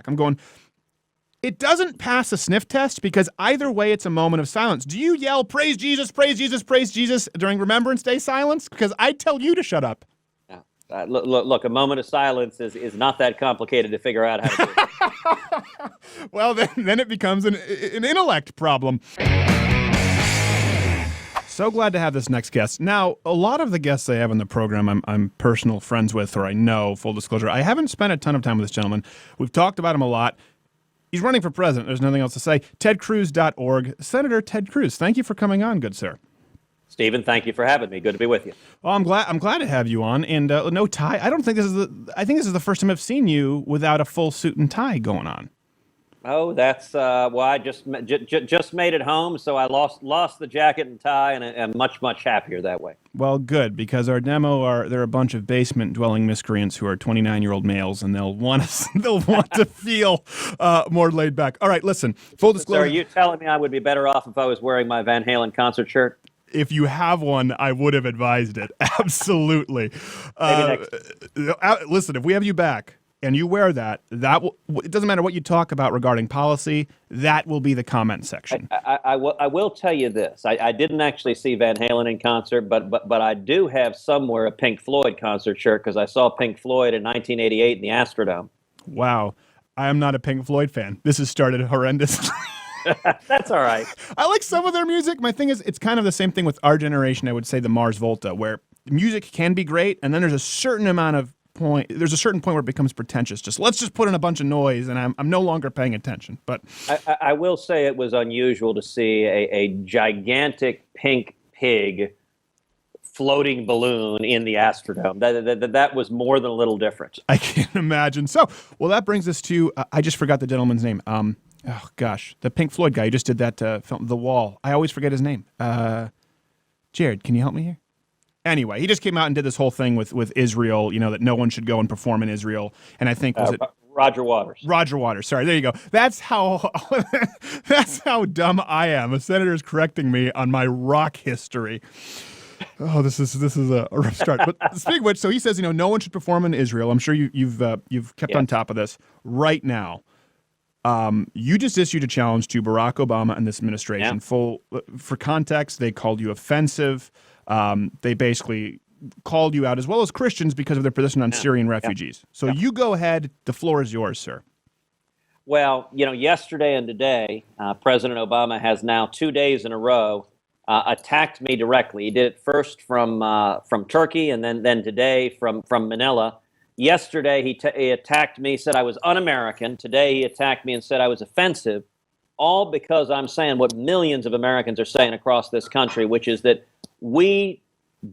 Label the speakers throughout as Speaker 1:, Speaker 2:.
Speaker 1: back. I'm going, it doesn't pass a sniff test because either way, it's a moment of silence. Do you yell, praise Jesus, praise Jesus, praise Jesus during Remembrance Day silence? Because I tell you to shut up.
Speaker 2: Look, a moment of silence is not that complicated to figure out how to do.
Speaker 1: Well, then it becomes an intellect problem. So glad to have this next guest. Now, a lot of the guests I have on the program I'm personal friends with, or I know, full disclosure. I haven't spent a ton of time with this gentleman. We've talked about him a lot. He's running for president. There's nothing else to say. TedCruz.org. Senator Ted Cruz, thank you for coming on, good sir.
Speaker 2: Stephen, thank you for having me. Good to be with you.
Speaker 1: Well, I'm glad to have you on. And no tie. I think this is the first time I've seen you without a full suit and tie going on.
Speaker 2: Oh, that's well, I just made it home, so I lost the jacket and tie, and I'm much happier that way.
Speaker 1: Well, good, because our demo they're a bunch of basement-dwelling miscreants who are 29-year-old males, and they'll want to feel more laid back. All right, listen. Full disclosure.
Speaker 2: So are you telling me I would be better off if I was wearing my Van Halen concert shirt?
Speaker 1: If you have one, I would have advised it. Absolutely. Listen, if we have you back and you wear that it doesn't matter what you talk about regarding policy, that will be the comment section.
Speaker 2: I will tell you this. I didn't actually see Van Halen in concert, but I do have somewhere a Pink Floyd concert shirt because I saw Pink Floyd in 1988 in the Astrodome.
Speaker 1: Wow. I am not a Pink Floyd fan. This has started horrendously.
Speaker 2: That's all right.
Speaker 1: I like some of their music. My thing is, it's kind of the same thing with our generation. I would say the Mars Volta, where music can be great, and then there's a certain point where it becomes pretentious. Let's just put in a bunch of noise, and I'm no longer paying attention. But
Speaker 2: I will say it was unusual to see a gigantic pink pig floating balloon in the Astrodome. That was more than a little different.
Speaker 1: I can't imagine. So, well, that brings us to I just forgot the gentleman's name. Oh, gosh. The Pink Floyd guy who just did that film, The Wall. I always forget his name. Jared, can you help me here? Anyway, he just came out and did this whole thing with Israel, that no one should go and perform in Israel. And I think, was it
Speaker 2: Roger Waters?
Speaker 1: Roger Waters. Sorry, there you go. That's how dumb I am. A senator's correcting me on my rock history. Oh, this is a rough start. But speaking of which, so he says, no one should perform in Israel. I'm sure you've kept on top of this right now. You just issued a challenge to Barack Obama and this administration. Yeah. For context, they called you offensive. They basically called you out, as well as Christians, because of their position on Syrian refugees. So you go ahead. The floor is yours, sir.
Speaker 2: Well, yesterday and today, President Obama has now 2 days in a row attacked me directly. He did it first from Turkey, and then today from Manila. Yesterday, he attacked me, said I was un-American. Today, he attacked me and said I was offensive, all because I'm saying what millions of Americans are saying across this country, which is that we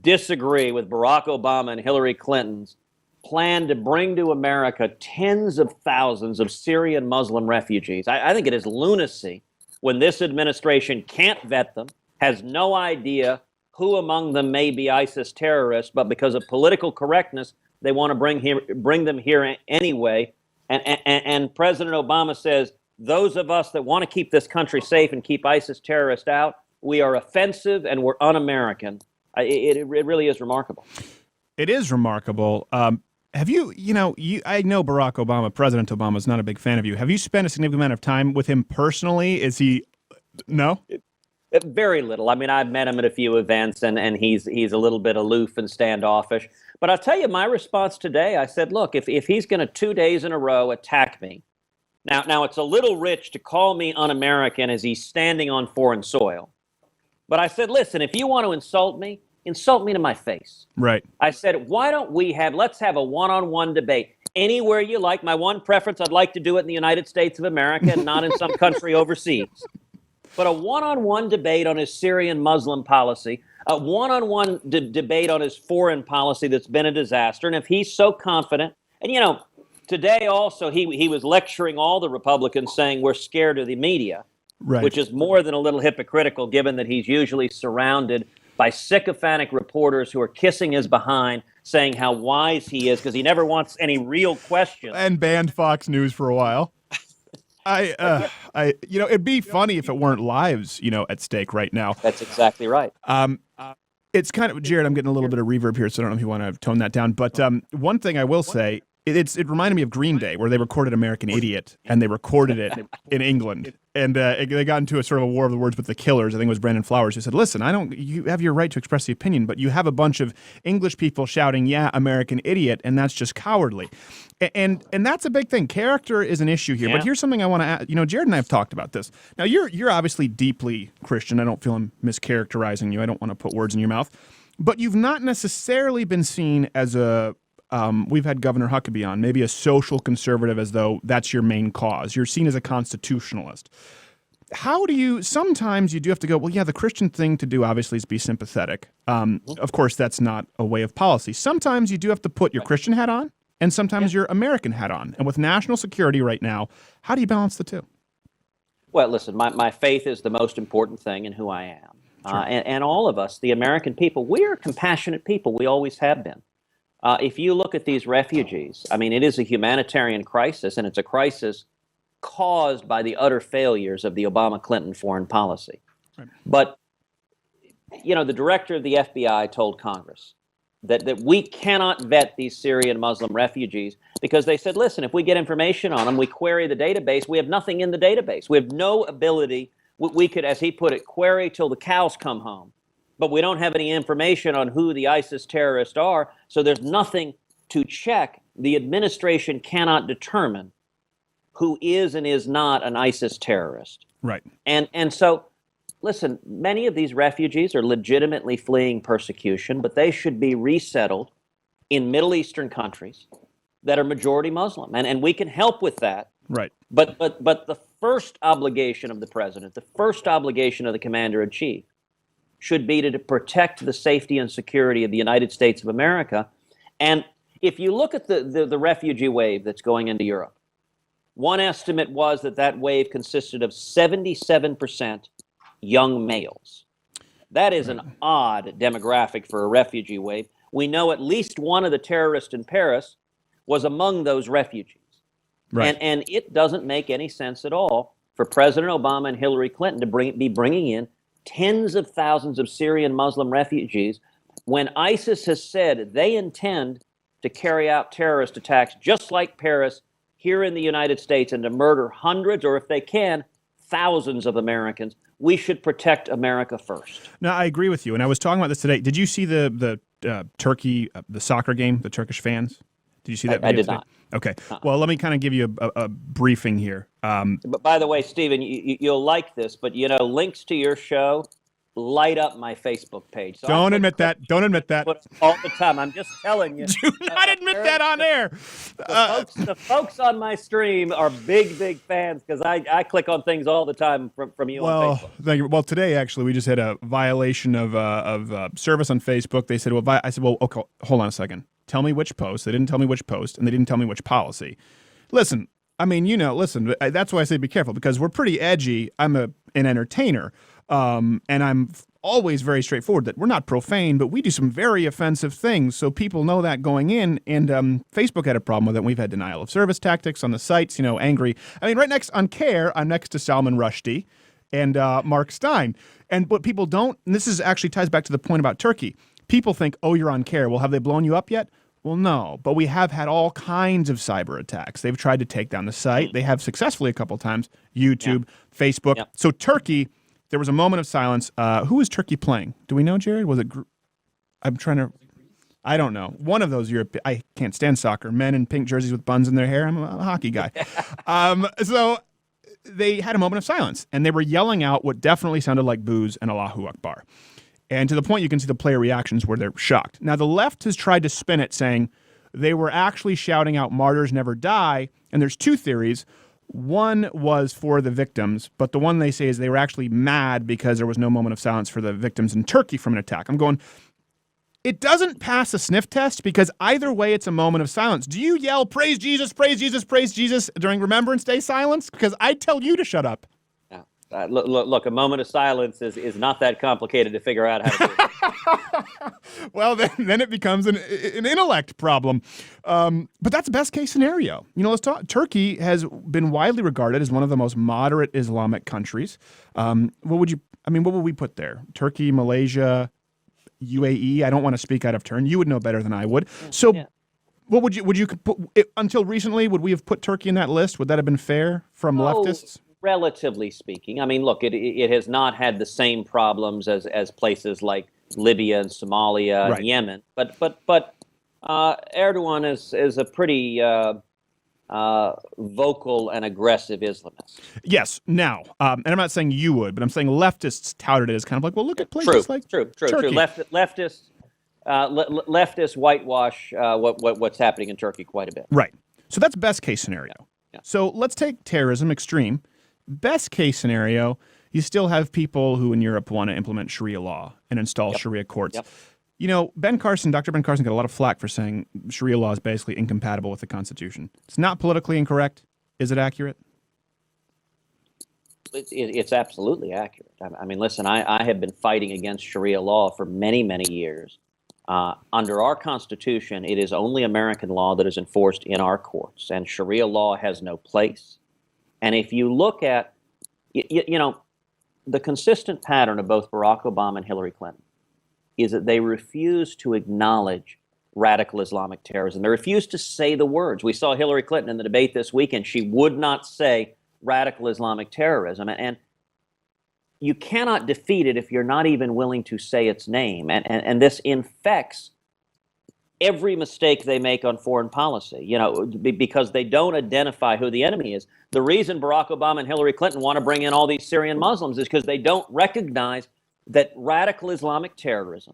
Speaker 2: disagree with Barack Obama and Hillary Clinton's plan to bring to America tens of thousands of Syrian Muslim refugees. I think it is lunacy when this administration can't vet them, has no idea who among them may be ISIS terrorists, but because of political correctness, they want to bring them here anyway. And President Obama says, those of us that want to keep this country safe and keep ISIS terrorists out, we are offensive and we're un-American. It really is remarkable.
Speaker 1: It is remarkable. Have you, I know Barack Obama, President Obama, is not a big fan of you. Have you spent a significant amount of time with him personally? Is he, no?
Speaker 2: Very little. I mean, I've met him at a few events, and he's a little bit aloof and standoffish. But I'll tell you my response today. I said, look, if he's going to 2 days in a row attack me, now it's a little rich to call me un-American as he's standing on foreign soil. But I said, listen, if you want to insult me to my face.
Speaker 1: Right.
Speaker 2: I said, why don't let's have a one-on-one debate anywhere you like. My one preference, I'd like to do it in the United States of America and not in some country overseas. But a one-on-one debate on his Syrian Muslim policy, a one-on-one debate on his foreign policy that's been a disaster. And if he's so confident, and today also he was lecturing all the Republicans saying we're scared of the media,
Speaker 1: right,
Speaker 2: which is more than a little hypocritical given that he's usually surrounded by sycophantic reporters who are kissing his behind, saying how wise he is because he never wants any real questions.
Speaker 1: And banned Fox News for a while. It'd be funny if it weren't lives, at stake right now.
Speaker 2: That's exactly right.
Speaker 1: It's kind of, Jared, I'm getting a little bit of reverb here, so I don't know if you want to tone that down. But one thing I will say It reminded me of Green Day, where they recorded American Idiot, and they recorded it in England. And they got into a sort of a war of the words with the Killers. I think it was Brandon Flowers who said, listen, you have your right to express the opinion, but you have a bunch of English people shouting, yeah, American Idiot, and that's just cowardly. And that's a big thing. Character is an issue here. Yeah. But here's something I want to add. Jared and I have talked about this. Now, you're obviously deeply Christian. I don't feel I'm mischaracterizing you. I don't want to put words in your mouth. But you've not necessarily been seen as we've had Governor Huckabee on, maybe a social conservative, as though that's your main cause. You're seen as a constitutionalist. Sometimes you do have to go, well, yeah, the Christian thing to do obviously is be sympathetic. Of course, that's not a way of policy. Sometimes you do have to put your Christian hat on, and sometimes your American hat on. And with national security right now, how do you balance the two?
Speaker 2: Well, listen, my faith is the most important thing in who I am. Sure. And all of us, the American people, we are compassionate people. We always have been. If you look at these refugees, I mean, it is a humanitarian crisis, and it's a crisis caused by the utter failures of the Obama-Clinton foreign policy. Right. But, the director of the FBI told Congress that we cannot vet these Syrian Muslim refugees because they said, listen, if we get information on them, we query the database, we have nothing in the database. We have no ability. We could, as he put it, query till the cows come home. But we don't have any information on who the ISIS terrorists are, so there's nothing to check. The administration cannot determine who is and is not an ISIS terrorist.
Speaker 1: Right.
Speaker 2: And so, listen, many of these refugees are legitimately fleeing persecution, but they should be resettled in Middle Eastern countries that are majority Muslim, and we can help with that.
Speaker 1: Right.
Speaker 2: But the first obligation of the president, the first obligation of the commander-in-chief, should be to protect the safety and security of the United States of America. And if you look at the refugee wave that's going into Europe, one estimate was that wave consisted of 77% young males. That is an odd demographic for a refugee wave. We know at least one of the terrorists in Paris was among those refugees. Right. And it doesn't make any sense at all for President Obama and Hillary Clinton to be bringing in tens of thousands of Syrian Muslim refugees when ISIS has said they intend to carry out terrorist attacks just like Paris here in the United States and to murder hundreds, or if they can, thousands of Americans. We should protect America first.
Speaker 1: No, I agree with you. And I was talking about this today. Did you see the Turkey, the soccer game, the Turkish fans? Did you see that video
Speaker 2: I did
Speaker 1: today?
Speaker 2: not.
Speaker 1: Okay. Well, let me kind of give you a briefing here.
Speaker 2: But by the way, Stephen, you'll like this, but links to your show light up my Facebook page. So
Speaker 1: Don't admit that. Don't admit that.
Speaker 2: All the time. I'm just telling you.
Speaker 1: Do not admit that on air.
Speaker 2: The folks on my stream are big fans because I click on things all the time from you on Facebook.
Speaker 1: Thank you. Well, today, actually, we just had a violation of service on Facebook. They said, I said, okay, hold on a second. Tell me which post. They didn't tell me which post, and they didn't tell me which policy. Listen, I mean, listen, that's why I say be careful, because we're pretty edgy. I'm an entertainer, and I'm always very straightforward that we're not profane, but we do some very offensive things, so people know that going in, and Facebook had a problem with it. We've had denial of service tactics on the sites, angry. I mean, right next on Care, I'm next to Salman Rushdie and Mark Stein. And what people don't, and this actually ties back to the point about Turkey, people think, oh, you're on Care. Well, have they blown you up yet? Well, no, but we have had all kinds of cyber attacks. They've tried to take down the site. They have successfully a couple of times. YouTube, Facebook. So Turkey, there was a moment of silence. Who was Turkey playing? Do we know, Jared? Was it? I don't know. One of those Europe. I can't stand soccer. Men in pink jerseys with buns in their hair. I'm a hockey guy. So they had a moment of silence, and they were yelling out what definitely sounded like boos and Allahu Akbar. And to the point you can see the player reactions where they're shocked. Now, the left has tried to spin it, saying they were actually shouting out martyrs never die. And there's two theories. One was for the victims, but the one they say is they were actually mad because there was no moment of silence for the victims in Turkey from an attack. I'm going, it doesn't pass a sniff test because either way it's a moment of silence. Do you yell, praise Jesus, praise Jesus, praise Jesus during Remembrance Day silence? Because I tell you to shut up.
Speaker 2: Look, a moment of silence is not that complicated to figure out how to do.
Speaker 1: Well, then it becomes an intellect problem. But that's best case scenario. Let's talk. Turkey has been widely regarded as one of the most moderate Islamic countries. What would we put there? Turkey, Malaysia, UAE. I don't want to speak out of turn. You would know better than I would. So What would you put, until recently, would we have put Turkey in that list? Would that have been fair from leftists?
Speaker 2: Relatively speaking. I mean, look, it has not had the same problems as places like Libya and Somalia and Yemen, but Erdogan is a pretty vocal and aggressive Islamist.
Speaker 1: Yes. Now, and I'm not saying you would, but I'm saying leftists touted it as kind of like, well, look at places like Turkey.
Speaker 2: Leftists whitewash what's happening in Turkey quite a bit.
Speaker 1: Right. So that's best case scenario. Yeah. So let's take terrorism extreme. Best case scenario, you still have people who in Europe want to implement Sharia law and install Sharia courts. Yep. You know, Dr. Ben Carson got a lot of flack for saying Sharia law is basically incompatible with the Constitution. It's not politically incorrect. Is it accurate?
Speaker 2: It's absolutely accurate. I mean, listen, I have been fighting against Sharia law for many, many years. Under our Constitution, it is only American law that is enforced in our courts, and Sharia law has no place. And if you look at, you know, the consistent pattern of both Barack Obama and Hillary Clinton is that they refuse to acknowledge radical Islamic terrorism. They refuse to say the words. We saw Hillary Clinton in the debate this weekend. She would not say radical Islamic terrorism. And you cannot defeat it if you're not even willing to say its name. And this infects every mistake they make on foreign policy, you know, because they don't identify who the enemy is. The reason Barack Obama and Hillary Clinton want to bring in all these Syrian Muslims is because they don't recognize that radical Islamic terrorism,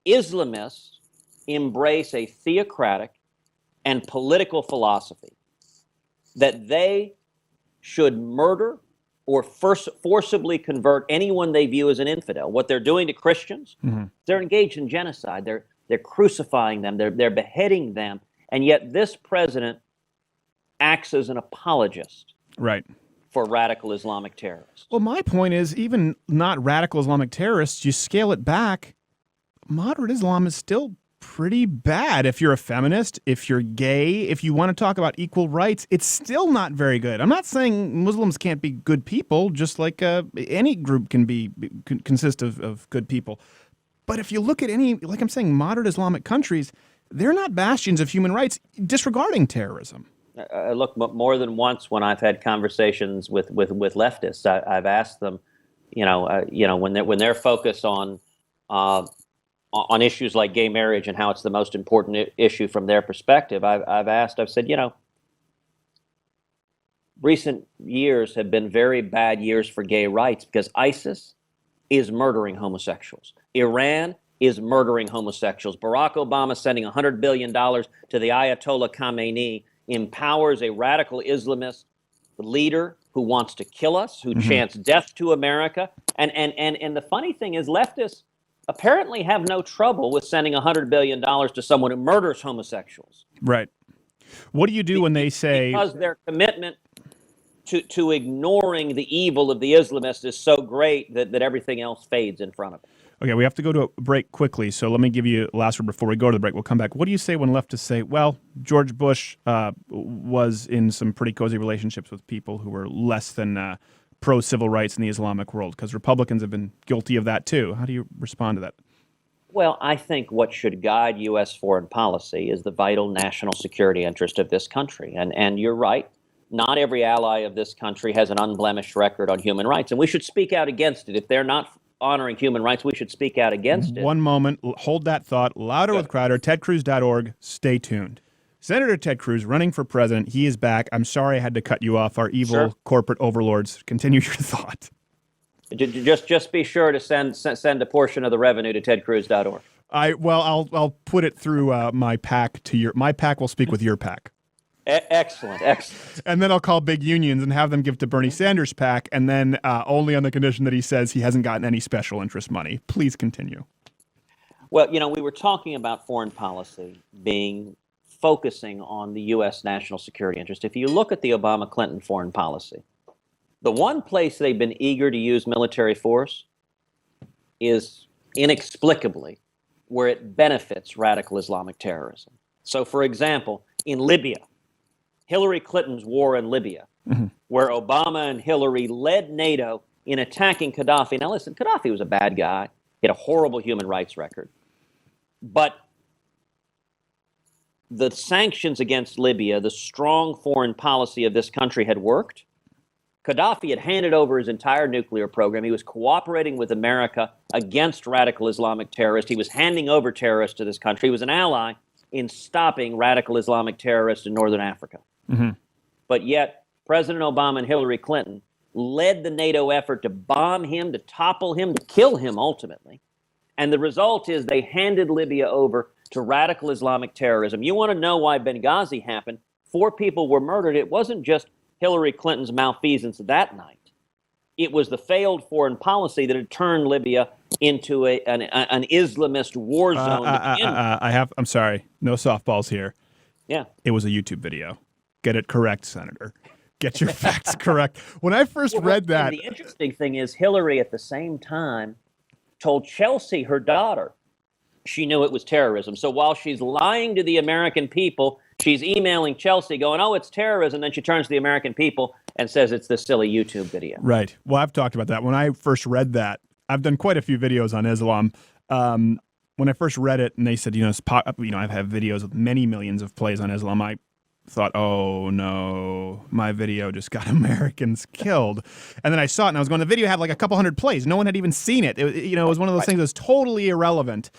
Speaker 2: Islamists embrace a theocratic and political philosophy that they should murder or forcibly convert anyone they view as an infidel. What they're doing to Christians, they're engaged in genocide. They're crucifying them. They're beheading them. And yet this president acts as an apologist.
Speaker 1: Right.
Speaker 2: For radical Islamic terrorists.
Speaker 1: Well, my point is, even not radical Islamic terrorists, you scale it back, moderate Islam is still pretty bad. If you're a feminist, if you're gay, if you want to talk about equal rights, it's still not very good. I'm not saying Muslims can't be good people, just like any group can consist of good people. But if you look at any, like I'm saying, moderate Islamic countries, they're not bastions of human rights, disregarding terrorism.
Speaker 2: Look, more than once when I've had conversations with leftists, I've asked them, when they're focused on issues like gay marriage and how it's the most important issue from their perspective, I've said, recent years have been very bad years for gay rights because ISIS is murdering homosexuals. Iran is murdering homosexuals. Barack Obama sending $100 billion to the Ayatollah Khamenei empowers a radical Islamist leader who wants to kill us, who chants death to America. And the funny thing is leftists apparently have no trouble with sending $100 billion to someone who murders homosexuals.
Speaker 1: Right. What do you do when they say...
Speaker 2: Because their commitment to ignoring the evil of the Islamists is so great that everything else fades in front of it.
Speaker 1: Okay, we have to go to a break quickly, so let me give you a last word before we go to the break. We'll come back. What do you say when leftists say, well, George Bush was in some pretty cozy relationships with people who were less than pro-civil rights in the Islamic world? Because Republicans have been guilty of that too. How do you respond to that?
Speaker 2: Well, I think what should guide U.S. foreign policy is the vital national security interest of this country. And you're right. Not every ally of this country has an unblemished record on human rights, and we should speak out against it. If they're not honoring human rights, we should speak out against it.
Speaker 1: One moment. Hold that thought. Louder with Crowder, tedcruz.org. Stay tuned. Senator Ted Cruz running for president. He is back. I'm sorry I had to cut you off. Our evil corporate overlords. Continue your thought.
Speaker 2: Just be sure to send a portion of the revenue to tedcruz.org.
Speaker 1: I'll put it through my PAC to your. My PAC will speak with your PAC.
Speaker 2: Excellent.
Speaker 1: And then I'll call big unions and have them give to Bernie Sanders' PAC, and then only on the condition that he says he hasn't gotten any special interest money. Please continue.
Speaker 2: Well, we were talking about foreign policy focusing on the U.S. national security interest. If you look at the Obama-Clinton foreign policy, the one place they've been eager to use military force is inexplicably where it benefits radical Islamic terrorism. So, for example, in Libya, Hillary Clinton's war in Libya, where Obama and Hillary led NATO in attacking Gaddafi. Now, listen, Gaddafi was a bad guy. He had a horrible human rights record. But the sanctions against Libya, the strong foreign policy of this country had worked. Gaddafi had handed over his entire nuclear program. He was cooperating with America against radical Islamic terrorists. He was handing over terrorists to this country. He was an ally in stopping radical Islamic terrorists in northern Africa.
Speaker 1: Mm-hmm.
Speaker 2: But yet, President Obama and Hillary Clinton led the NATO effort to bomb him, to topple him, to kill him ultimately. And the result is they handed Libya over to radical Islamic terrorism. You want to know why Benghazi happened? 4 people were murdered. It wasn't just Hillary Clinton's malfeasance that night. It was the failed foreign policy that had turned Libya into an Islamist war zone.
Speaker 1: I'm sorry, no softballs here.
Speaker 2: Yeah.
Speaker 1: It was a YouTube video. Get it correct, Senator. Get your facts correct. When I first read that.
Speaker 2: The interesting thing is Hillary at the same time told Chelsea, her daughter, she knew it was terrorism. So while she's lying to the American people, she's emailing Chelsea going, oh, it's terrorism. Then she turns to the American people and says it's this silly YouTube video.
Speaker 1: Right. Well, I've talked about that. When I first read that, I've done quite a few videos on Islam. When I first read it and they said, I've had videos with many millions of plays on Islam, I thought, oh no, my video just got Americans killed. And then I saw it and I was going, the video had like a couple hundred plays. No one had even seen it. It was one of those things that was totally irrelevant.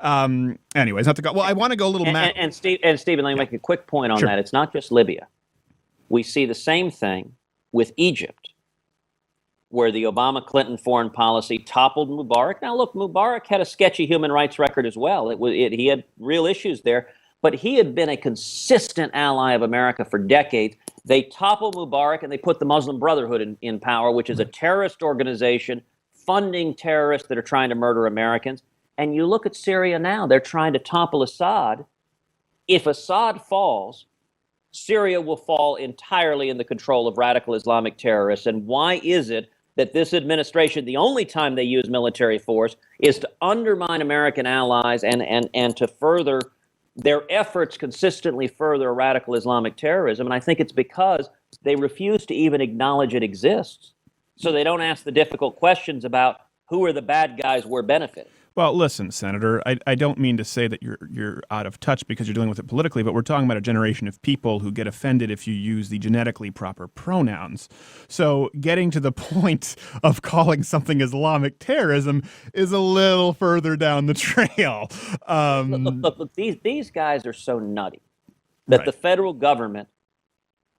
Speaker 1: Anyways, not to go. Well, I want to go a little
Speaker 2: and Stephen, let me make a quick point on that. It's not just Libya. We see the same thing with Egypt, where the Obama-Clinton foreign policy toppled Mubarak. Now, look, Mubarak had a sketchy human rights record as well. He had real issues there. But he had been a consistent ally of America for decades. They toppled Mubarak and they put the Muslim Brotherhood in power, which is a terrorist organization funding terrorists that are trying to murder Americans. And you look at Syria now, they're trying to topple Assad. If Assad falls, Syria will fall entirely in the control of radical Islamic terrorists. And why is it that this administration, the only time they use military force, is to undermine American allies and to further their efforts consistently further radical Islamic terrorism? And I think it's because they refuse to even acknowledge it exists. So they don't ask the difficult questions about who are the bad guys we're benefiting.
Speaker 1: Well, listen, Senator, I don't mean to say that you're out of touch because you're dealing with it politically, but we're talking about a generation of people who get offended if you use the genetically proper pronouns. So getting to the point of calling something Islamic terrorism is a little further down the trail.
Speaker 2: Look, these guys are so nutty that the federal government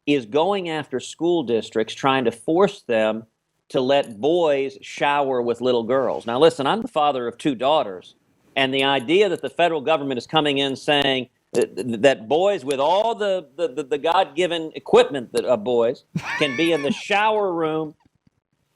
Speaker 2: is going after school districts trying to force them to let boys shower with little girls. Now, listen, I'm the father of 2 daughters, and the idea that the federal government is coming in saying that boys with all the God-given equipment that boys can be in the shower room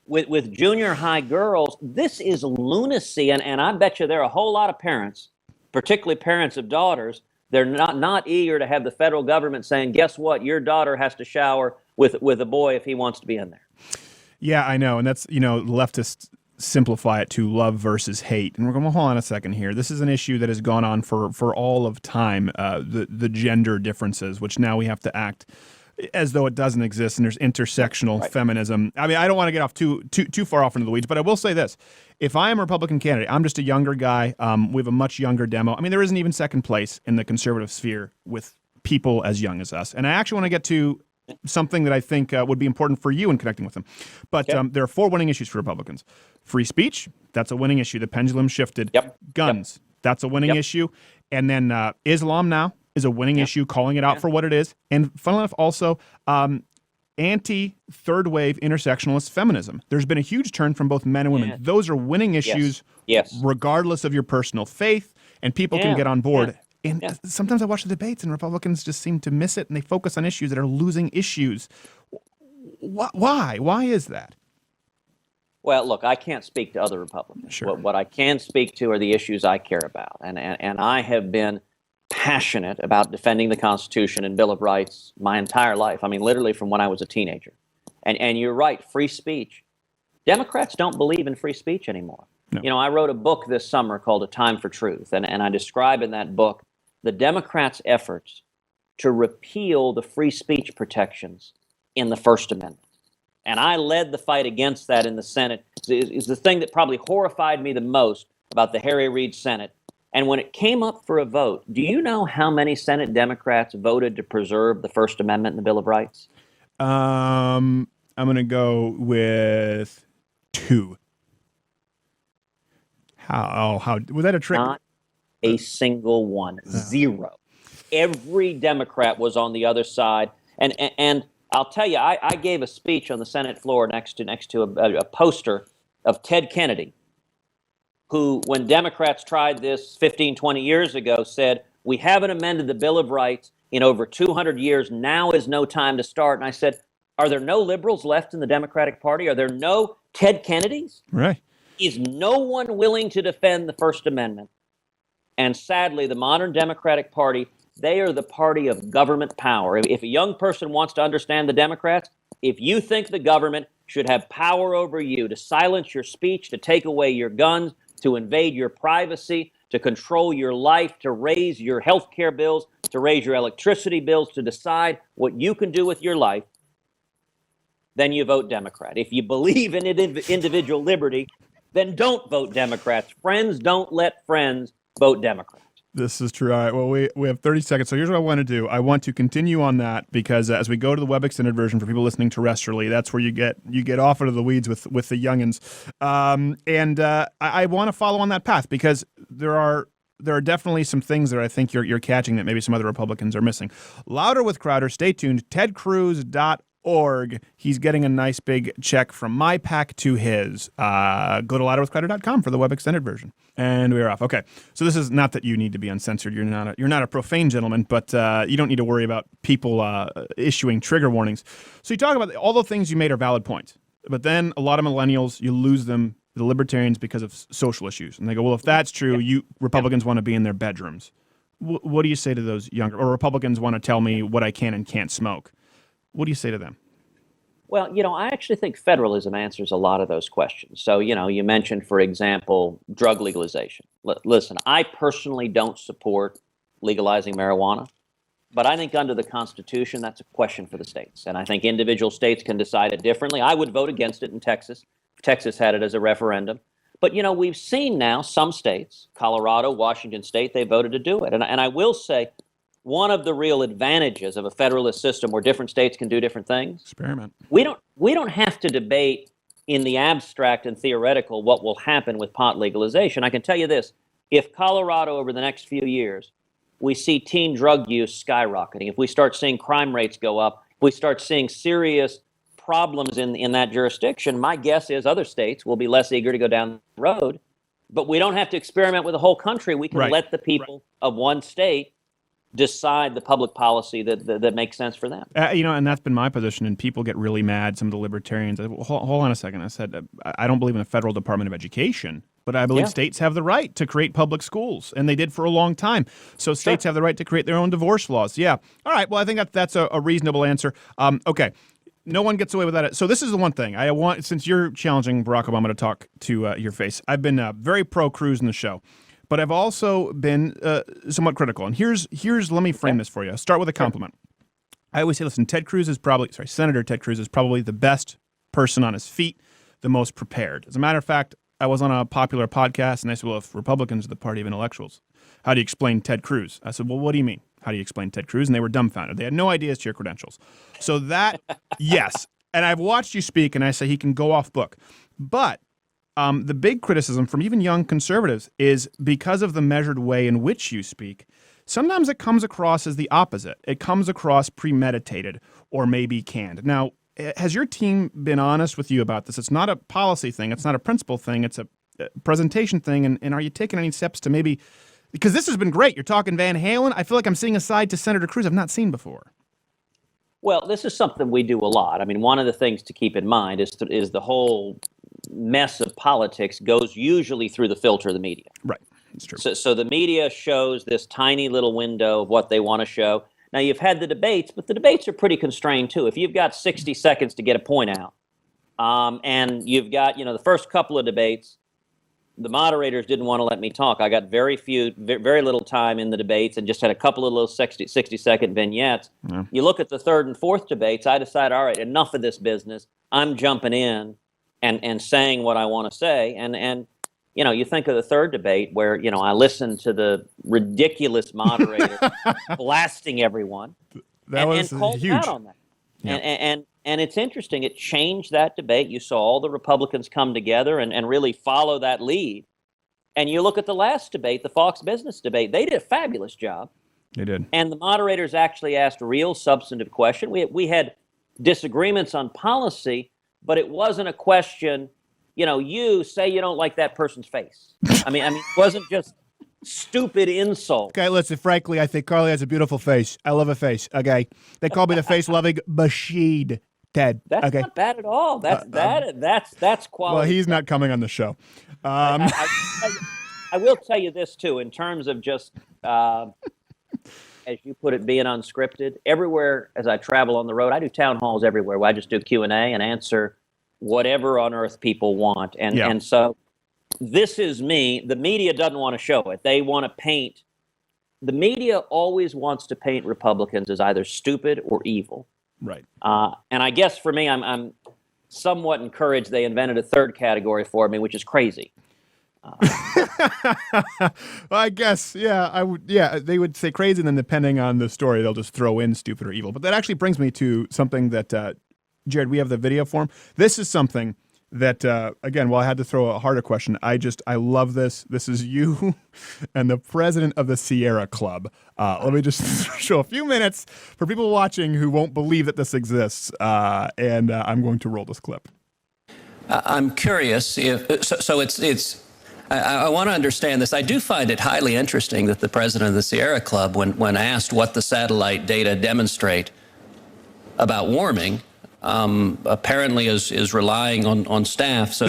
Speaker 2: with junior high girls, this is lunacy, and I bet you there are a whole lot of parents, particularly parents of daughters, they're not eager to have the federal government saying, guess what, your daughter has to shower with a boy if he wants to be in there.
Speaker 1: Yeah, I know. And that's, leftists simplify it to love versus hate. And we're going, well, hold on a second here. This is an issue that has gone on for all of time, the gender differences, which now we have to act as though it doesn't exist. And there's intersectional feminism. I mean, I don't want to get off too far off into the weeds, but I will say this. If I am a Republican candidate, I'm just a younger guy. We have a much younger demo. I mean, there isn't even second place in the conservative sphere with people as young as us. And I actually want to get to something that I think would be important for you in connecting with them. But there are 4 winning issues for Republicans. Free speech, that's a winning issue. The pendulum shifted. Guns, that's a winning issue. And then Islam now is a winning issue, calling it out for what it is. And funnily enough, also anti-third wave intersectionalist feminism. There's been a huge turn from both men and women. Those are winning issues regardless of your personal faith, and people can get on board. And sometimes I watch the debates and Republicans just seem to miss it and they focus on issues that are losing issues. Why? Why is that?
Speaker 2: Well, look, I can't speak to other Republicans.
Speaker 1: Sure.
Speaker 2: What I can speak to are the issues I care about. And I have been passionate about defending the Constitution and Bill of Rights my entire life. I mean, literally from when I was a teenager. And you're right, free speech. Democrats don't believe in free speech anymore. No. I wrote a book this summer called A Time for Truth. And I describe in that book the Democrats' efforts to repeal the free speech protections in the First Amendment. And I led the fight against that in the Senate. It's the thing that probably horrified me the most about the Harry Reid Senate And when it came up for a vote, do you know how many Senate Democrats voted to preserve the First Amendment and the Bill of Rights?
Speaker 1: I'm going to go with 2. How was that a trick?
Speaker 2: Not a single one. 0. Every Democrat was on the other side. And I'll tell you, I gave a speech on the Senate floor next to a poster of Ted Kennedy, who, when Democrats tried this 15, 20 years ago, said, we haven't amended the Bill of Rights in over 200 years. Now is no time to start. And I said, are there no liberals left in the Democratic Party? Are there no Ted Kennedys?
Speaker 1: Right.
Speaker 2: Is no one willing to defend the First Amendment? And sadly, the modern Democratic Party, they are the party of government power. If a young person wants to understand the Democrats, if you think the government should have power over you to silence your speech, to take away your guns, to invade your privacy, to control your life, to raise your health care bills, to raise your electricity bills, to decide what you can do with your life, then you vote Democrat. If you believe in individual liberty, then don't vote Democrats. Friends don't let friends vote Democrat.
Speaker 1: This is true. All right. Well, we have 30 seconds. So here's what I want to do. I want to continue on that because as we go to the web extended version for people listening terrestrially, that's where you get off into the weeds with the youngins. I want to follow on that path because there are definitely some things that I think you're catching that maybe some other Republicans are missing. Louder with Crowder. Stay tuned. TedCruz.org. He's getting a nice big check from my PAC to his. Go to louderwithcrowder.com for the web extended version. And we're off. Okay. So this is not that you need to be uncensored. You're not a profane gentleman, but you don't need to worry about people issuing trigger warnings. So you talk about all the things you made are valid points. But then a lot of millennials, you lose them, the libertarians, because of social issues. And they go, well, if that's true, you Republicans want to be in their bedrooms. What do you say to those younger, or Republicans want to tell me what I can and can't smoke? What do you say to them?
Speaker 2: Well, I actually think federalism answers a lot of those questions. So, you mentioned, for example, drug legalization. Listen, I personally don't support legalizing marijuana, but I think under the Constitution, that's a question for the states. And I think individual states can decide it differently. I would vote against it in Texas. Texas had it as a referendum. But, we've seen now some states, Colorado, Washington State, they voted to do it. And I will say, one of the real advantages of a federalist system where different states can do different things.
Speaker 1: Experiment.
Speaker 2: We don't have to debate in the abstract and theoretical what will happen with pot legalization. I can tell you this, if Colorado over the next few years, we see teen drug use skyrocketing, if we start seeing crime rates go up, if we start seeing serious problems in that jurisdiction, my guess is other states will be less eager to go down the road. But we don't have to experiment with the whole country. We can let the people of one state decide the public policy that makes sense for them.
Speaker 1: And that's been my position, and people get really mad, some of the libertarians. Hold on a second. I said, I don't believe in a federal Department of Education, but I believe states have the right to create public schools, and they did for a long time. So states have the right to create their own divorce laws. Yeah. All right. Well, I think that's a reasonable answer. Okay. No one gets away with that. So this is the one thing I want, since you're challenging Barack Obama to talk to your face, I've been very pro-Cruz in the show. But I've also been somewhat critical. And here's let me frame this for you. I'll start with a compliment. I always say, listen, Senator Ted Cruz is probably the best person on his feet, the most prepared. As a matter of fact, I was on a popular podcast, and they said, well, if Republicans are the party of intellectuals, how do you explain Ted Cruz? I said, well, what do you mean? How do you explain Ted Cruz? And they were dumbfounded. They had no idea as to your credentials. So that, yes. And I've watched you speak, and I say he can go off book. But the big criticism from even young conservatives is because of the measured way in which you speak, sometimes it comes across as the opposite. It comes across premeditated or maybe canned. Now, has your team been honest with you about this? It's not a policy thing. It's not a principle thing. It's a presentation thing. And are you taking any steps to maybe, because this has been great. You're talking Van Halen. I feel like I'm seeing a side to Senator Cruz I've not seen before.
Speaker 2: Well, this is something we do a lot. I mean, one of the things to keep in mind is the whole mess of politics goes usually through the filter of the media.
Speaker 1: Right. That's true.
Speaker 2: So the media shows this tiny little window of what they want to show. Now, you've had the debates, but the debates are pretty constrained, too. If you've got 60 seconds to get a point out, and you've got, the first couple of debates, the moderators didn't want to let me talk. I got very little time in the debates and just had a couple of little 60-second vignettes. Yeah. You look at the third and fourth debates, I decide, all right, enough of this business. I'm jumping in and saying what I want to say. And you think of the third debate where, I listened to the ridiculous moderator blasting everyone and called
Speaker 1: huge.
Speaker 2: out on that.
Speaker 1: Yeah.
Speaker 2: And it's interesting. It changed that debate. You saw all the Republicans come together and really follow that lead. And you look at the last debate, the Fox Business debate, they did a fabulous job.
Speaker 1: They did.
Speaker 2: And the moderators actually asked real substantive questions. We had disagreements on policy, but it wasn't a question, you say you don't like that person's face. I mean, it wasn't just stupid insult.
Speaker 1: Okay, listen, frankly, I think Carly has a beautiful face. I love a face, okay? They call me the face-loving Bashid, Ted.
Speaker 2: That's
Speaker 1: okay?
Speaker 2: not bad at all. That's quality.
Speaker 1: Well, he's not coming on the show.
Speaker 2: I will tell you this, too, in terms of just, as you put it, being unscripted. Everywhere as I travel on the road, I do town halls everywhere where I just do Q&A and answer whatever on earth people want. And so this is me. The media doesn't want to show it. They want to paint. The media always wants to paint Republicans as either stupid or evil.
Speaker 1: Right.
Speaker 2: And I guess for me, I'm somewhat encouraged they invented a third category for me, which is crazy.
Speaker 1: Well, I guess, they would say crazy, and then depending on the story, they'll just throw in stupid or evil. But that actually brings me to something that, Jared, we have the video for him. This is something that, again, while I had to throw a harder question, I love this. This is you and the president of the Sierra Club. Let me just show a few minutes for people watching who won't believe that this exists, and I'm going to roll this clip.
Speaker 3: I'm curious if I want to understand this. I do find it highly interesting that the president of the Sierra Club, when asked what the satellite data demonstrate about warming, apparently is relying on staff. So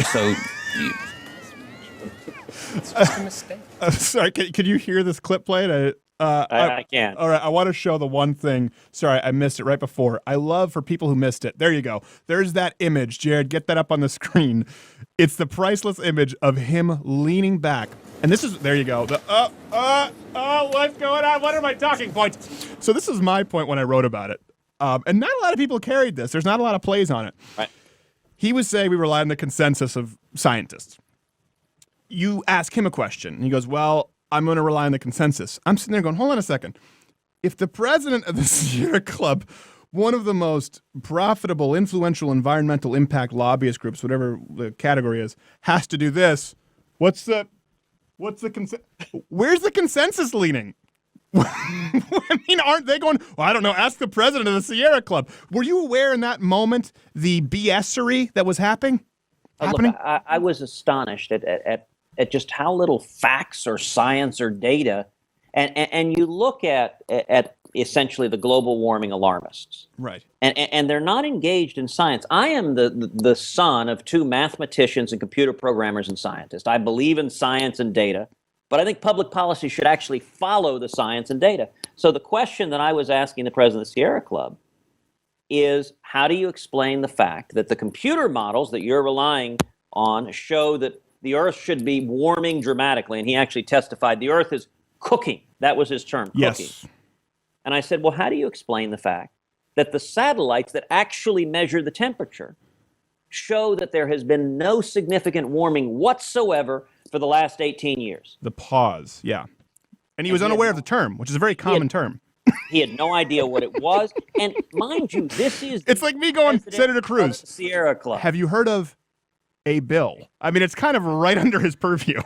Speaker 4: it's just a mistake.
Speaker 1: Sorry, can you hear this clip played?
Speaker 2: I can.
Speaker 1: All right, I want to show the one thing. Sorry, I missed it right before. I love for people who missed it. There you go. There's that image. Jared, get that up on the screen. It's the priceless image of him leaning back. And this is, there you go. What's going on? What are my talking points? So this is my point when I wrote about it. And not a lot of people carried this. There's not a lot of plays on it.
Speaker 2: Right.
Speaker 1: He was saying we rely on the consensus of scientists. You ask him a question. And he goes, well, I'm going to rely on the consensus. I'm sitting there going, hold on a second. If the president of the Sierra Club, one of the most profitable, influential environmental impact lobbyist groups, whatever the category is, has to do this, what's the where's the consensus leaning? I mean, aren't they going, well, I don't know, ask the president of the Sierra Club. Were you aware in that moment the BS-ery that was happening?
Speaker 2: Look, I was astonished at just how little facts or science or data, and you look at essentially the global warming alarmists,
Speaker 1: right?
Speaker 2: And they're not engaged in science. I am the son of two mathematicians and computer programmers and scientists. I believe in science and data, but I think public policy should actually follow the science and data. So the question that I was asking the president of the Sierra Club is, how do you explain the fact that the computer models that you're relying on show that the Earth should be warming dramatically? And he actually testified the Earth is cooking. That was his term, cooking.
Speaker 1: Yes.
Speaker 2: And I said, well, how do you explain the fact that the satellites that actually measure the temperature show that there has been no significant warming whatsoever for the last 18 years?
Speaker 1: The pause, yeah. And he was unaware of the term, which is a very common term.
Speaker 2: He had no idea what it was. And mind you, this is...
Speaker 1: It's like me going, Senator Cruz,
Speaker 2: Sierra Club.
Speaker 1: Have you heard of a bill? I mean, it's kind of right under his purview.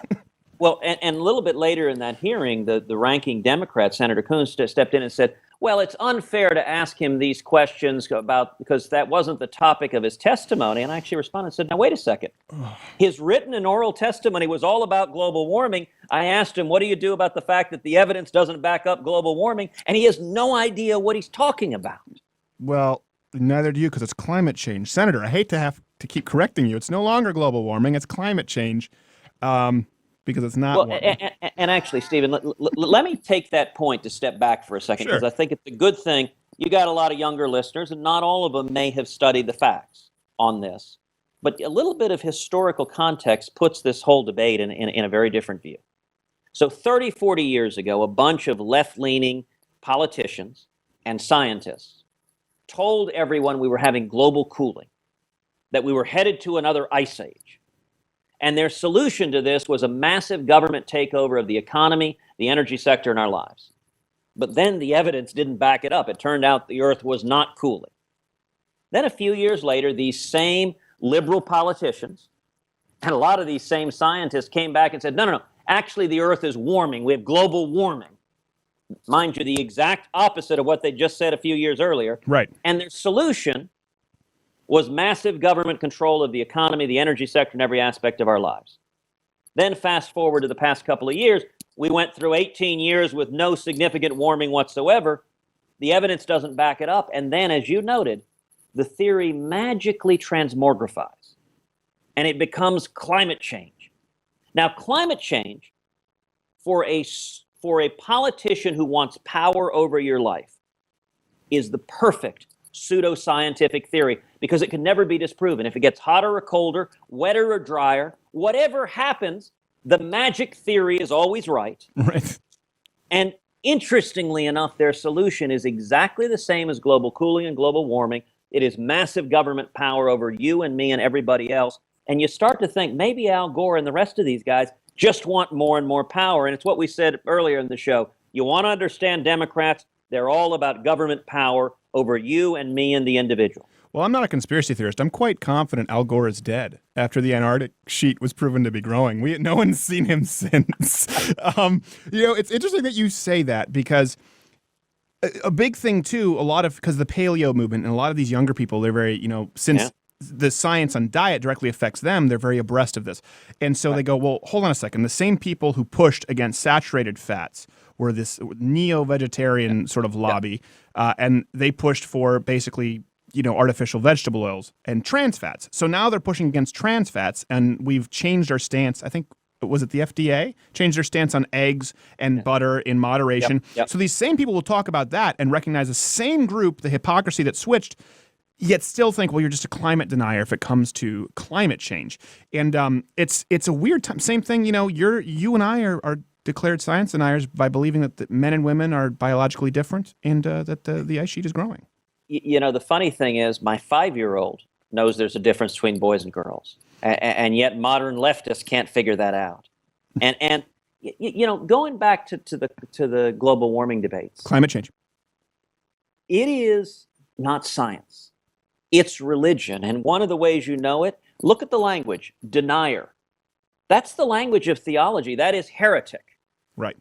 Speaker 2: Well, and a little bit later in that hearing, the ranking Democrat, Senator Cruz, stepped in and said, well, it's unfair to ask him these questions because that wasn't the topic of his testimony. And I actually responded and said, now, wait a second. His written and oral testimony was all about global warming. I asked him, what do you do about the fact that the evidence doesn't back up global warming? And he has no idea what he's talking about.
Speaker 1: Well, neither do you, because it's climate change. Senator, I hate to have to keep correcting you. It's no longer global warming. It's climate change. Because it's not.
Speaker 2: Well, and actually, Stephen, let me take that point to step back for a second, because I think it's a good thing. You got a lot of younger listeners, and not all of them may have studied the facts on this. But a little bit of historical context puts this whole debate in a very different view. So 30, 40 years ago, a bunch of left-leaning politicians and scientists told everyone we were having global cooling, that we were headed to another ice age. And their solution to this was a massive government takeover of the economy, the energy sector, and our lives. But then the evidence didn't back it up. It turned out the Earth was not cooling. Then a few years later, these same liberal politicians and a lot of these same scientists came back and said, no, actually the Earth is warming. We have global warming. Mind you, the exact opposite of what they just said a few years earlier.
Speaker 1: Right.
Speaker 2: And their solution was massive government control of the economy, the energy sector, and every aspect of our lives. Then fast forward to the past couple of years, we went through 18 years with no significant warming whatsoever. The evidence doesn't back it up. And then, as you noted, the theory magically transmogrifies, and it becomes climate change. Now, climate change, for a politician who wants power over your life, is the perfect pseudoscientific theory because it can never be disproven. If it gets hotter or colder, wetter or drier, whatever happens, the magic theory is always right.
Speaker 1: Right.
Speaker 2: And interestingly enough, their solution is exactly the same as global cooling and global warming. It is massive government power over you and me and everybody else. And you start to think maybe Al Gore and the rest of these guys just want more and more power. And it's what we said earlier in the show. You want to understand Democrats, they're all about government power over you and me and the individual.
Speaker 1: Well, I'm not a conspiracy theorist. I'm quite confident Al Gore is dead after the Antarctic sheet was proven to be growing. No one's seen him since. It's interesting that you say that because a big thing, too, because the paleo movement and a lot of these younger people, they're very, since the science on diet directly affects them, they're very abreast of this. And so they go, well, hold on a second. The same people who pushed against saturated fats were this neo-vegetarian sort of lobby, and they pushed for basically artificial vegetable oils and trans fats. So now they're pushing against trans fats, and we've changed our stance. I think, was it the FDA? Changed their stance on eggs and butter in moderation.
Speaker 2: Yep.
Speaker 1: So these same people will talk about that and recognize the same group, the hypocrisy that switched, yet still think, well, you're just a climate denier if it comes to climate change. And it's a weird time. Same thing, you and I are declared science deniers by believing that the men and women are biologically different and that the ice sheet is growing.
Speaker 2: The funny thing is my 5-year-old knows there's a difference between boys and girls. And yet modern leftists can't figure that out. And going back to the global warming debates.
Speaker 1: Climate change.
Speaker 2: It is not science. It's religion. And one of the ways you know it, look at the language, denier. That's the language of theology. That is heretic.
Speaker 1: Right.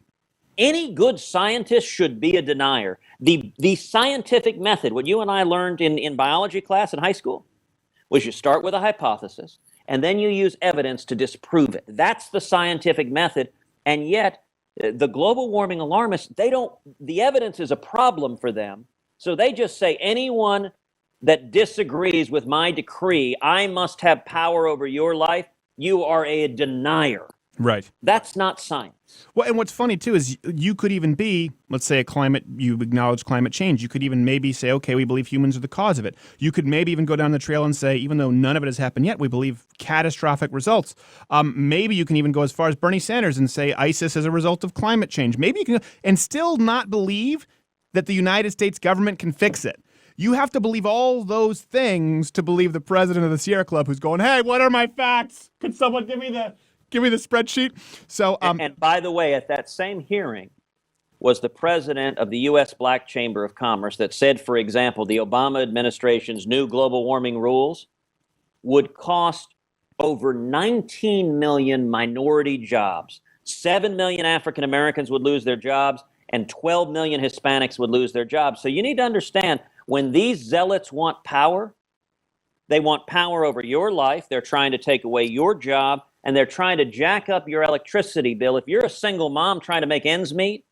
Speaker 2: Any good scientist should be a denier. The scientific method, what you and I learned in biology class in high school, was you start with a hypothesis, and then you use evidence to disprove it. That's the scientific method. And yet, the global warming alarmists, the evidence is a problem for them. So they just say, anyone that disagrees with my decree, I must have power over your life, you are a denier.
Speaker 1: Right.
Speaker 2: That's not science.
Speaker 1: Well, and what's funny, too, is you could even be, let's say, you acknowledge climate change. You could even maybe say, okay, we believe humans are the cause of it. You could maybe even go down the trail and say, even though none of it has happened yet, we believe catastrophic results. Maybe you can even go as far as Bernie Sanders and say ISIS is a result of climate change. Maybe you can, and still not believe that the United States government can fix it. You have to believe all those things to believe the president of the Sierra Club who's going, hey, what are my facts? Could someone give me the spreadsheet? So,
Speaker 2: and by the way, at that same hearing was the president of the U.S. Black Chamber of Commerce that said, for example, the Obama administration's new global warming rules would cost over 19 million minority jobs. 7 million African Americans would lose their jobs, and 12 million Hispanics would lose their jobs. So you need to understand, when these zealots want power, they want power over your life. They're trying to take away your job, and they're trying to jack up your electricity bill. If you're a single mom trying to make ends meet,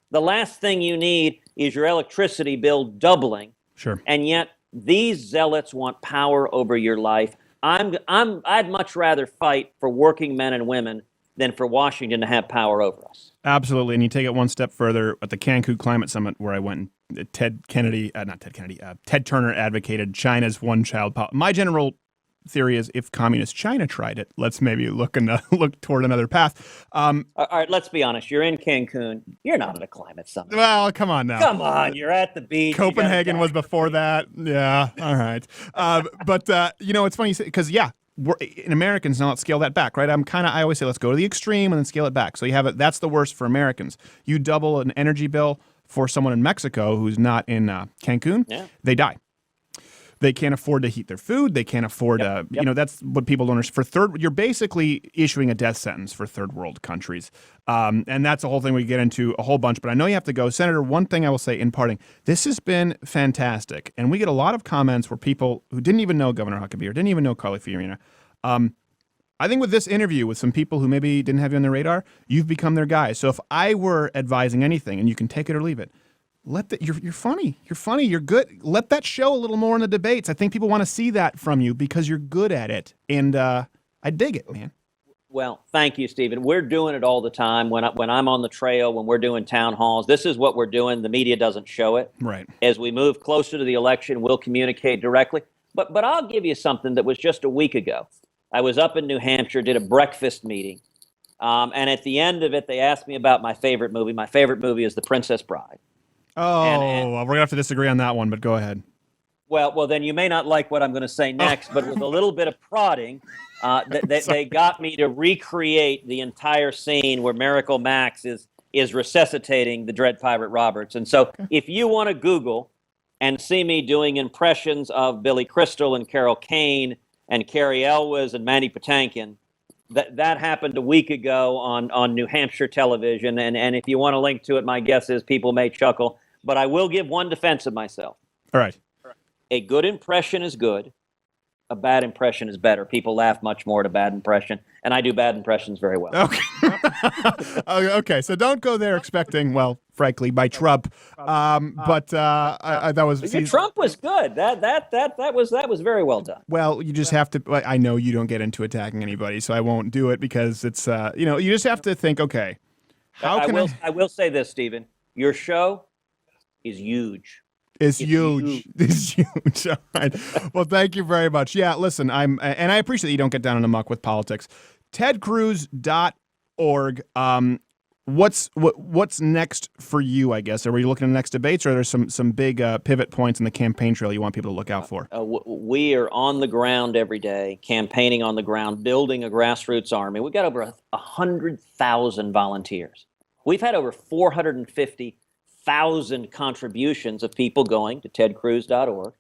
Speaker 2: the last thing you need is your electricity bill doubling.
Speaker 1: Sure.
Speaker 2: And yet these zealots want power over your life. I'd much rather fight for working men and women than for Washington to have power over us.
Speaker 1: Absolutely. And you take it one step further at the Cancun Climate Summit, where I went, and Ted Turner advocated China's one-child policy. My general theory is, if communist China tried it, let's maybe look toward another path.
Speaker 2: All right, let's be honest. You're in Cancun. You're not at a climate summit.
Speaker 1: Well, come on now.
Speaker 2: Come on, you're at the beach.
Speaker 1: Copenhagen was before that. Yeah, all right. But it's funny because, in Americans, now let's scale that back, right? I always say let's go to the extreme and then scale it back. So you have it. That's the worst for Americans. You double an energy bill for someone in Mexico who's not in Cancun, they die. They can't afford to heat their food. They can't afford that's what people don't understand. You're basically issuing a death sentence for third world countries. And that's a whole thing we get into a whole bunch, but I know you have to go. Senator, one thing I will say in parting, this has been fantastic. And we get a lot of comments where people who didn't even know Governor Huckabee or didn't even know Carly Fiorina. I think with this interview with some people who maybe didn't have you on their radar, you've become their guy. So if I were advising anything, and you can take it or leave it, you're funny. You're funny. You're good. Let that show a little more in the debates. I think people want to see that from you because you're good at it. And I dig it, man.
Speaker 2: Well, thank you, Stephen. We're doing it all the time. When I'm on the trail, when we're doing town halls, this is what we're doing. The media doesn't show it.
Speaker 1: Right.
Speaker 2: As we move closer to the election, we'll communicate directly. But I'll give you something that was just a week ago. I was up in New Hampshire, did a breakfast meeting. And at the end of it, they asked me about my favorite movie. My favorite movie is The Princess Bride.
Speaker 1: Oh, well, we're going to have to disagree on that one, but go ahead.
Speaker 2: Well, then you may not like what I'm going to say next, but with a little bit of prodding, they got me to recreate the entire scene where Miracle Max is resuscitating the Dread Pirate Roberts. And so if you want to Google and see me doing impressions of Billy Crystal and Carol Kane and Carrie Elwes and Mandy Patinkin, that happened a week ago on New Hampshire television. And if you want to link to it, my guess is people may chuckle. But I will give one defense of myself.
Speaker 1: All right.
Speaker 2: A good impression is good. A bad impression is better. People laugh much more at a bad impression, and I do bad impressions very well.
Speaker 1: Okay. Okay, so don't go there expecting, well, frankly, by Trump. But that was
Speaker 2: Trump was good. That was very well done.
Speaker 1: Well, you just have to. I know you don't get into attacking anybody, so I won't do it because it's you just have to think. Okay,
Speaker 2: I will say this, Stephen. Your show is huge.
Speaker 1: It's huge. It's huge. All right. Well, thank you very much. Yeah, listen, and I appreciate that you don't get down in the muck with politics. TedCruz.org. What's next for you, I guess? Are we looking at the next debates, or are there some big pivot points in the campaign trail you want people to look out for?
Speaker 2: We are on the ground every day, campaigning on the ground, building a grassroots army. We've got over 100,000 volunteers. We've had over 450,000 contributions of people going to tedcruz.org.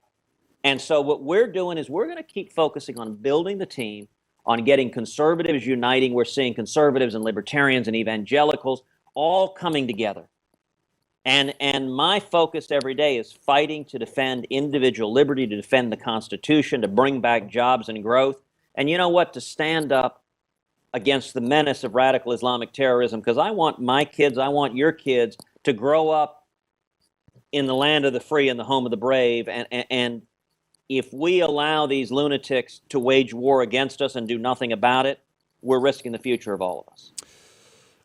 Speaker 2: And so what we're doing is we're going to keep focusing on building the team, on getting conservatives uniting. We're seeing conservatives and libertarians and evangelicals all coming together. And my focus every day is fighting to defend individual liberty, to defend the Constitution, to bring back jobs and growth. And you know what? To stand up against the menace of radical Islamic terrorism, because I want my kids, I want your kids to grow up in the land of the free and the home of the brave. And if we allow these lunatics to wage war against us and do nothing about it, we're risking the future of all of us.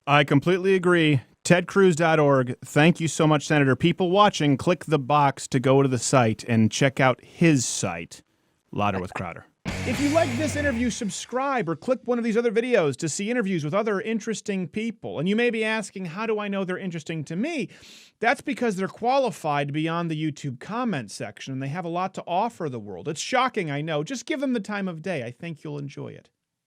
Speaker 1: I completely agree. TedCruz.org. Thank you so much, Senator. People watching, click the box to go to the site and check out his site, Louder with Crowder. If you like this interview, subscribe or click one of these other videos to see interviews with other interesting people. And you may be asking, how do I know they're interesting to me? That's because they're qualified beyond the YouTube comment section, and they have a lot to offer the world. It's shocking, I know. Just give them the time of day. I think you'll enjoy it.